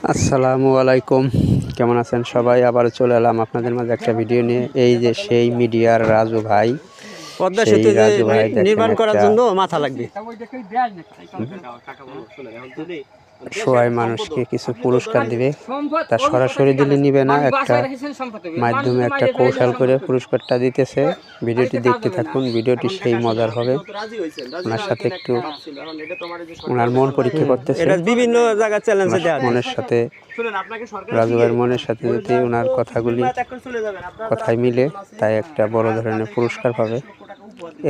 আসসালামু আলাইকুম, কেমন আছেন সবাই? আবার চলে এলাম আপনাদের মাঝে একটা ভিডিও নিয়ে। এই যে সেই মিডিয়ার রাজু ভাই, পদ্মা সেই সেতু রাজু ভাই দেখেন নির্মাণ করার একটা জন্য মাথা লাগবে। অসহায় মানুষকে কিছু পুরস্কার দিবে, তা সরাসরি দিলে নিবে না, একটা মাধ্যমে একটা কৌশল করে পুরস্কারটা দিতেছে। ভিডিওটি দেখতে থাকুন, ভিডিওটি সেই মজার হবে। ওনার সাথে একটু ওনার মন পরীক্ষা করতেছে, এটা বিভিন্ন জায়গায় চ্যালেঞ্জে দেওয়া যায়। মনের সাথে রাজু ভাইয়ের মনের সাথে যদি ওনার কথাই মিলে, তাই একটা বড় ধরনের পুরস্কার পাবে।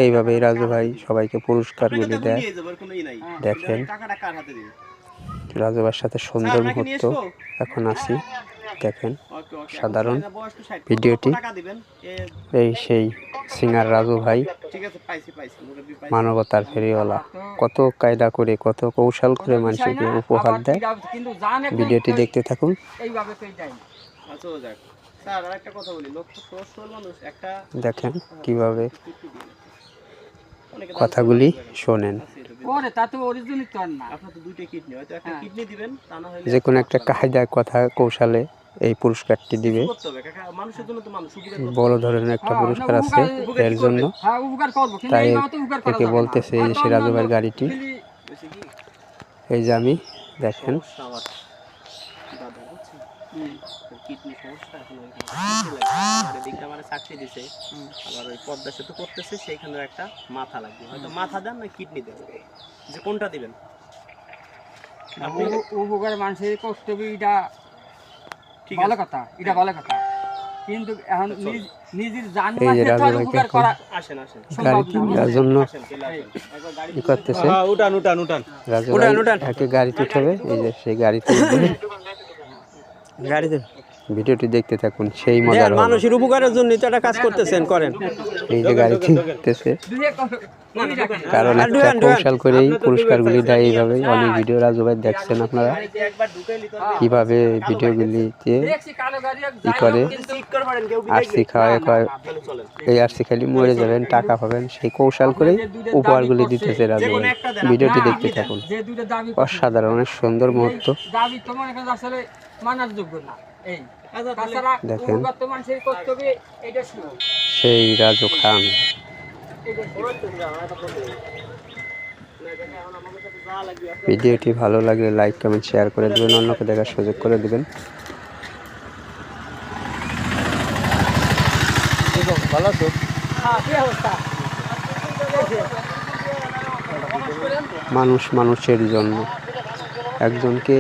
এইভাবেই রাজু ভাই সবাইকে পুরস্কারগুলি দেয়। দেখেন রাজু ভাইয়ের সাথে সুন্দর মুহূর্ত এখন আছি, দেখেন সাধারণ ভিডিওটি। এই সেই সিঙ্গার রাজু ভাই, মানবতার ফেরিওয়ালা, কত কায়দা করে কত কৌশল করে মানুষকে উপহার দেয়। ভিডিওটি দেখতে থাকুন। দেখেন কিভাবে কথাগুলি শোনেন। যে কোনো একটা কায়দায় কথা কৌশলে এই পুরস্কারটি দিবে। বড় ধরনের একটা পুরস্কার আছে এর জন্য, তাই একে বলতেছে এই যে সে রাজু ভাইয়ের গাড়িটি। এই যে আমি দেখেন কিডনি সমস্যা, এখন এদিকটা মানে চাকরি দিছে, আবার ওই পদ্মা সেতু করতেছে, সেইখানে একটা মাথা লাগবে। হয়তো মাথা দেন না কিডনি দেন, যে কোনটা দিবেন? উপকার মানুষের কর্তব্য, এটা ভালো কথা, এটা ভালো কথা, কিন্তু এখন নিজের জান উপকার করা আসেন আসেন গাড়িটি নেওয়ার জন্য কি করতেছে। উঠান উঠান উঠান উঠান উঠান তাকে গাড়িতে উঠাবে। এই যে সেই গাড়িতে গাড়িতে ভিডিওটি দেখতে থাকুন, সেই মজার হবে। মানুষের উপকারের জন্য তো একটা কাজ করতেছেন, করেন। এই যে গাড়িতে উঠতেছে, কারণ একটা কৌশল করেই পুরস্কারগুলি দেয়। এইভাবেই অনেক ভিডিও রাজু ভাই দেখছেন আপনারা, কিভাবে ভিডিওগুলিতে ই করে। আরসি খাওয়ায় কয় এই আরসি খালি মরে যাবেন, টাকা পাবেন, সেই কৌশল করেই উপহারগুলি দিতেছে রাজু ভাই। ভিডিওটি দেখতে থাকুন, অসাধারণ অনেক সুন্দর মুহূর্ত। দেখেন সেই রাজু খান। ভিডিওটি ভালো লাগলে লাইক কমেন্ট শেয়ার করে দেবেন, অন্যকে দেখার সুযোগ করে দেবেন। মানুষ মানুষের জন্য, একজনকে